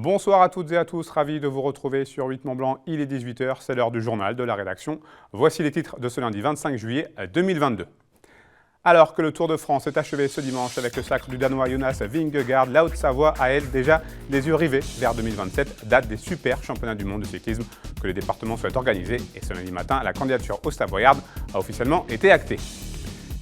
Bonsoir à toutes et à tous, ravi de vous retrouver sur 8 Mont Blanc, il est 18 h, c'est l'heure du journal de la rédaction. Voici les titres de ce lundi 25 juillet 2022. Alors que le Tour de France est achevé ce dimanche avec le sacre du Danois Jonas Vingegaard, la Haute-Savoie a elle déjà les yeux rivés vers 2027, date des super championnats du monde de cyclisme que les départements souhaitent organiser. Et ce lundi matin, la candidature haute-savoyarde a officiellement été actée.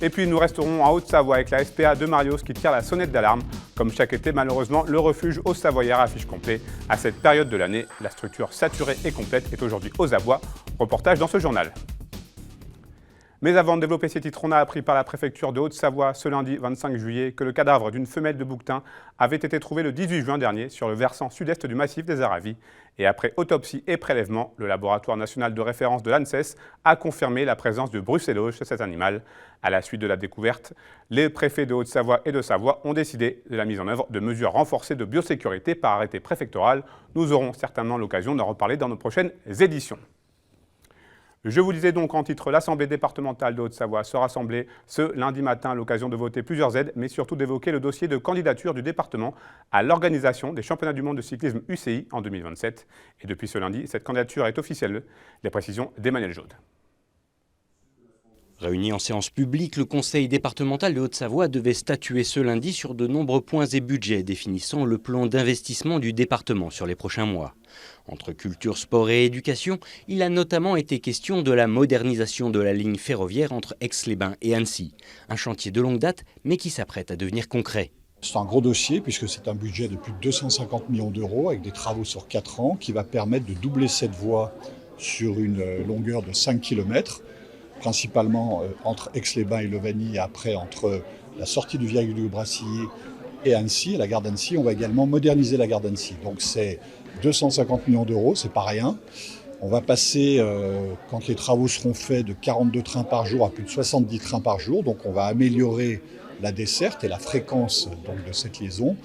Et puis nous resterons en Haute-Savoie avec la SPA de Marios qui tire la sonnette d'alarme. Comme chaque été, malheureusement, le refuge haut-savoyard affiche complet. À cette période de l'année, la structure saturée et complète est aujourd'hui aux abois. Reportage dans ce journal. Mais avant de développer ces titres, on a appris par la préfecture de Haute-Savoie ce lundi 25 juillet que le cadavre d'une femelle de bouquetin avait été trouvé le 18 juin dernier sur le versant sud-est du massif des Aravis. Et après autopsie et prélèvement, le laboratoire national de référence de l'ANSES a confirmé la présence de brucellose chez cet animal. À la suite de la découverte, les préfets de Haute-Savoie et de Savoie ont décidé de la mise en œuvre de mesures renforcées de biosécurité par arrêté préfectoral. Nous aurons certainement l'occasion d'en reparler dans nos prochaines éditions. Je vous disais donc en titre, l'Assemblée départementale de Haute-Savoie se rassemblait ce lundi matin à l'occasion de voter plusieurs aides, mais surtout d'évoquer le dossier de candidature du département à l'organisation des championnats du monde de cyclisme UCI en 2027. Et depuis ce lundi, cette candidature est officielle. Les précisions d'Emmanuel Jaude. Réuni en séance publique, le conseil départemental de Haute-Savoie devait statuer ce lundi sur de nombreux points et budgets définissant le plan d'investissement du département sur les prochains mois. Entre culture, sport et éducation, il a notamment été question de la modernisation de la ligne ferroviaire entre Aix-les-Bains et Annecy. Un chantier de longue date, mais qui s'apprête à devenir concret. C'est un gros dossier puisque c'est un budget de plus de 250 millions d'euros avec des travaux sur 4 ans qui va permettre de doubler cette voie sur une longueur de 5 km. Principalement entre Aix-les-Bains et Levany et après entre la sortie du viaduc du Brassilly et Annecy, la gare d'Annecy. On va également moderniser la gare d'Annecy. Donc c'est 250 millions d'euros, c'est pas rien. On va passer, quand les travaux seront faits, de 42 trains par jour à plus de 70 trains par jour. Donc on va améliorer la desserte et la fréquence donc, de cette liaison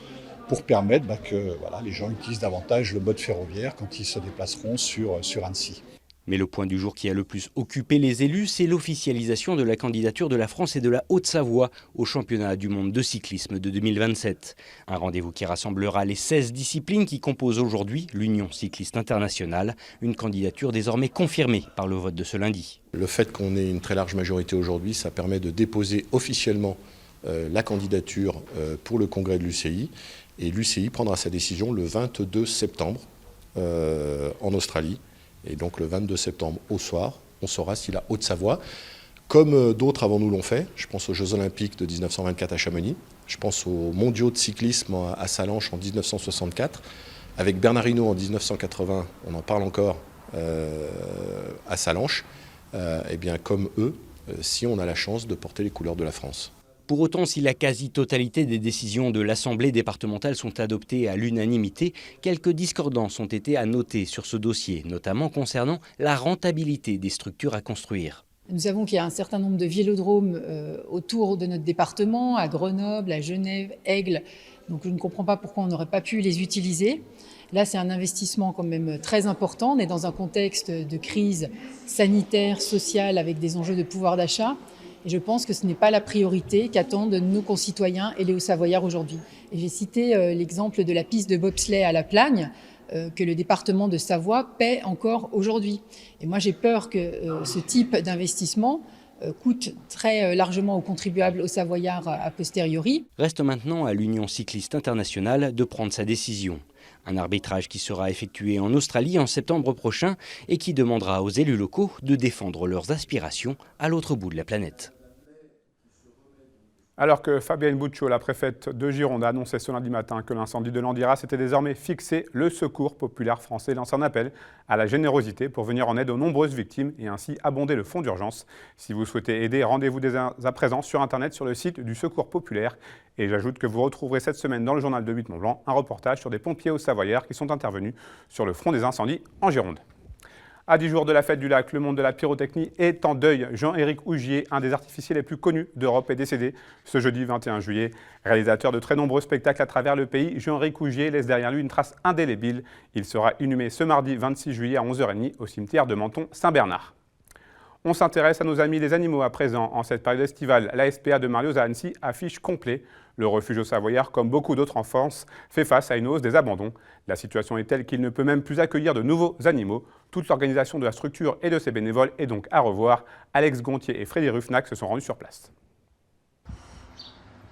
pour permettre que les gens utilisent davantage le mode ferroviaire quand ils se déplaceront sur Annecy. Mais le point du jour qui a le plus occupé les élus, c'est l'officialisation de la candidature de la France et de la Haute-Savoie au championnat du monde de cyclisme de 2027. Un rendez-vous qui rassemblera les 16 disciplines qui composent aujourd'hui l'Union cycliste internationale, une candidature désormais confirmée par le vote de ce lundi. Le fait qu'on ait une très large majorité aujourd'hui, ça permet de déposer officiellement la candidature pour le congrès de l'UCI. Et l'UCI prendra sa décision le 22 septembre en Australie. Et donc le 22 septembre au soir, on saura si la Haute-Savoie, comme d'autres avant nous l'ont fait, je pense aux Jeux Olympiques de 1924 à Chamonix, je pense aux Mondiaux de cyclisme à Sallanches en 1964, avec Bernard Hinault en 1980, on en parle encore à Sallanches, et bien comme eux, si on a la chance de porter les couleurs de la France. Pour autant, si la quasi-totalité des décisions de l'Assemblée départementale sont adoptées à l'unanimité, quelques discordances ont été à noter sur ce dossier, notamment concernant la rentabilité des structures à construire. Nous savons qu'il y a un certain nombre de vélodromes autour de notre département, à Grenoble, à Genève, Aigle. Donc je ne comprends pas pourquoi on n'aurait pas pu les utiliser. Là, c'est un investissement quand même très important. On est dans un contexte de crise sanitaire, sociale, avec des enjeux de pouvoir d'achat. Et je pense que ce n'est pas la priorité qu'attendent nos concitoyens et les Hauts-Savoyards aujourd'hui. Et j'ai cité l'exemple de la piste de bobsleigh à La Plagne, que le département de Savoie paie encore aujourd'hui. Et moi, j'ai peur que ce type d'investissement coûte très largement aux contribuables hauts-savoyards a posteriori. Reste maintenant à l'Union cycliste internationale de prendre sa décision. Un arbitrage qui sera effectué en Australie en septembre prochain et qui demandera aux élus locaux de défendre leurs aspirations à l'autre bout de la planète. Alors que Fabienne Buccio, la préfète de Gironde, a annoncé ce lundi matin que l'incendie de Landiras était désormais fixé, le Secours populaire français lance un appel à la générosité pour venir en aide aux nombreuses victimes et ainsi abonder le fonds d'urgence. Si vous souhaitez aider, rendez-vous dès à présent sur Internet sur le site du Secours populaire. Et j'ajoute que vous retrouverez cette semaine dans le journal de 8 Mont Blanc un reportage sur des pompiers haut-savoyards qui sont intervenus sur le front des incendies en Gironde. À 10 jours de la fête du lac, le monde de la pyrotechnie est en deuil. Jean-Éric Ougier, un des artificiers les plus connus d'Europe, est décédé ce jeudi 21 juillet. Réalisateur de très nombreux spectacles à travers le pays, Jean-Éric Ougier laisse derrière lui une trace indélébile. Il sera inhumé ce mardi 26 juillet à 11 h 30 au cimetière de Menton-Saint-Bernard. On s'intéresse à nos amis les animaux à présent. En cette période estivale, la SPA de Marlioz à Annecy affiche complet. Le refuge au Savoyard, comme beaucoup d'autres en France, fait face à une hausse des abandons. La situation est telle qu'il ne peut même plus accueillir de nouveaux animaux. Toute l'organisation de la structure et de ses bénévoles est donc à revoir. Alex Gontier et Frédéric Ruffnac se sont rendus sur place.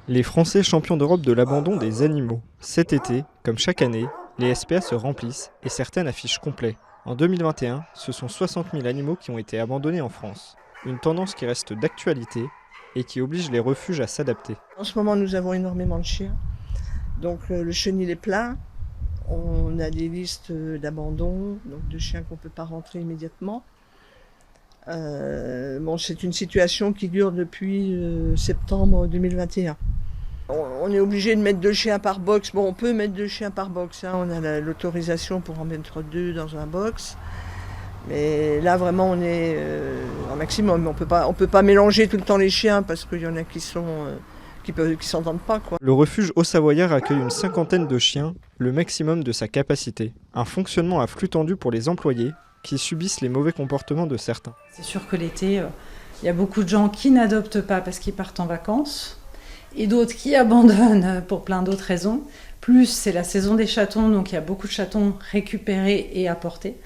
Les Français champions d'Europe de l'abandon des animaux. Cet été, comme chaque année, les SPA se remplissent et certaines affichent complet. En 2021, ce sont 60 000 animaux qui ont été abandonnés en France. Une tendance qui reste d'actualité et qui oblige les refuges à s'adapter. En ce moment, nous avons énormément de chiens. Donc le chenil est plein. On a des listes d'abandon, donc de chiens qu'on ne peut pas rentrer immédiatement. C'est une situation qui dure depuis septembre 2021. On est obligé de mettre 2 chiens par box. Bon, on peut mettre 2 chiens par box. On a l'autorisation pour en mettre 2 dans un box. Mais là, vraiment, on est en maximum. On peut pas mélanger tout le temps les chiens parce qu'il y en a qui s'entendent pas, quoi. Le refuge Haut-Savoyard accueille une 50aine de chiens, le maximum de sa capacité. Un fonctionnement à flux tendu pour les employés qui subissent les mauvais comportements de certains. C'est sûr que l'été, il y a beaucoup de gens qui n'adoptent pas parce qu'ils partent en vacances et d'autres qui abandonnent pour plein d'autres raisons. Plus, c'est la saison des chatons, donc il y a beaucoup de chatons récupérés et apportés.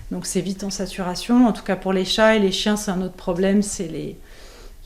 Donc c'est vite en saturation. En tout cas pour les chats et les chiens, c'est un autre problème, c'est les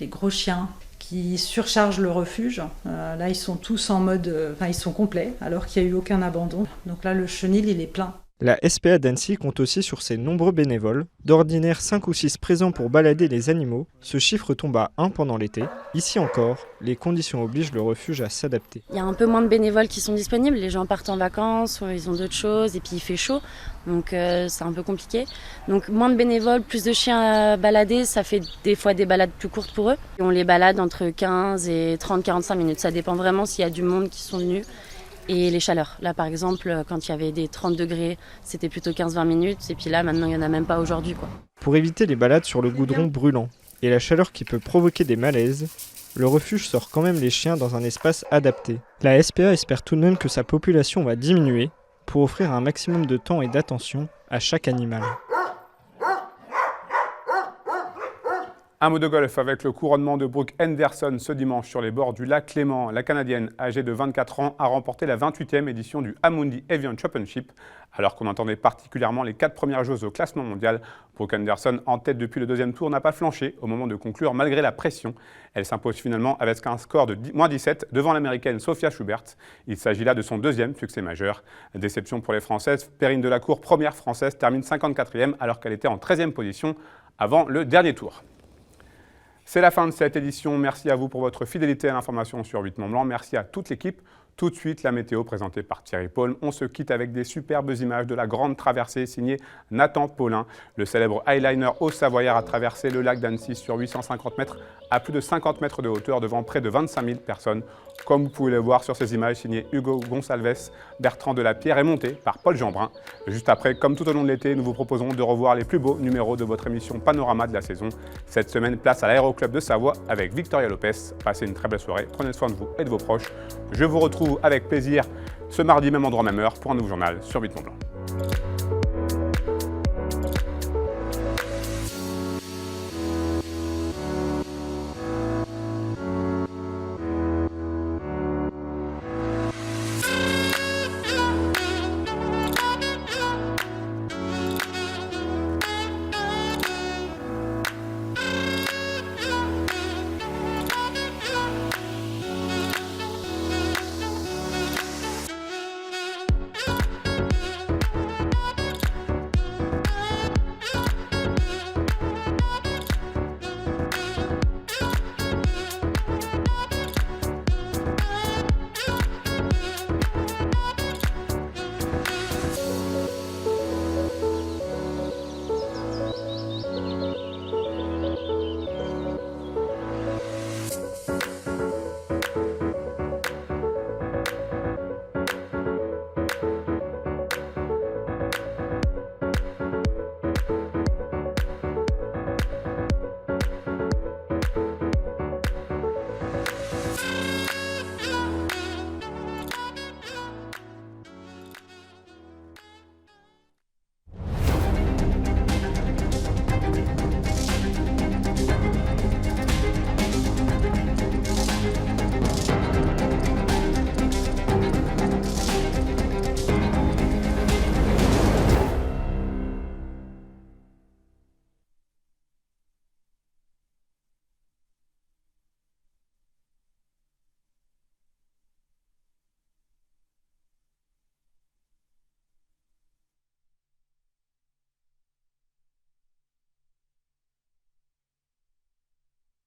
gros chiens qui surchargent le refuge. Là, ils sont tous en mode... ils sont complets, alors qu'il n'y a eu aucun abandon. Donc là, le chenil, il est plein. La SPA d'Annecy compte aussi sur ses nombreux bénévoles. D'ordinaire 5 ou 6 présents pour balader les animaux, ce chiffre tombe à 1 pendant l'été. Ici encore, les conditions obligent le refuge à s'adapter. Il y a un peu moins de bénévoles qui sont disponibles, les gens partent en vacances, ils ont d'autres choses et puis il fait chaud, donc c'est un peu compliqué. Donc moins de bénévoles, plus de chiens à balader, ça fait des fois des balades plus courtes pour eux. Et on les balade entre 15 et 30-45 minutes, ça dépend vraiment s'il y a du monde qui sont venus. Et les chaleurs. Là, par exemple, quand il y avait des 30 degrés, c'était plutôt 15-20 minutes. Et puis là, maintenant, il n'y en a même pas aujourd'hui, quoi. Pour éviter les balades sur le goudron brûlant et la chaleur qui peut provoquer des malaises, le refuge sort quand même les chiens dans un espace adapté. La SPA espère tout de même que sa population va diminuer pour offrir un maximum de temps et d'attention à chaque animal. Un mot de golf avec le couronnement de Brooke Henderson ce dimanche sur les bords du lac Clément. La Canadienne, âgée de 24 ans, a remporté la 28e édition du Amundi Evian Championship. Alors qu'on entendait particulièrement les 4 premières joueuses au classement mondial, Brooke Henderson, en tête depuis le 2e tour, n'a pas flanché au moment de conclure malgré la pression. Elle s'impose finalement avec un score de -17 devant l'américaine Sophia Schubert. Il s'agit là de son 2e succès majeur. Déception pour les Françaises, Perrine Delacour, première Française, termine 54e alors qu'elle était en 13e position avant le dernier tour. C'est la fin de cette édition. Merci à vous pour votre fidélité à l'information sur 8 Mont-Blanc. Merci à toute l'équipe. Tout de suite, la météo présentée par Thierry Paul. On se quitte avec des superbes images de la grande traversée signée Nathan Paulin. Le célèbre Highliner Haut-Savoyard a traversé le lac d'Annecy sur 850 mètres à plus de 50 mètres de hauteur devant près de 25 000 personnes. Comme vous pouvez le voir sur ces images signées Hugo Gonçalves, Bertrand Delapierre et montées par Paul Jeanbrun. Juste après, comme tout au long de l'été, nous vous proposons de revoir les plus beaux numéros de votre émission Panorama de la saison. Cette semaine, place à l'Aéroclub de Savoie avec Victoria Lopez. Passez une très belle soirée, prenez soin de vous et de vos proches. Je vous retrouve avec plaisir ce mardi, même endroit, même heure, pour un nouveau journal sur 8 Mont-Blanc.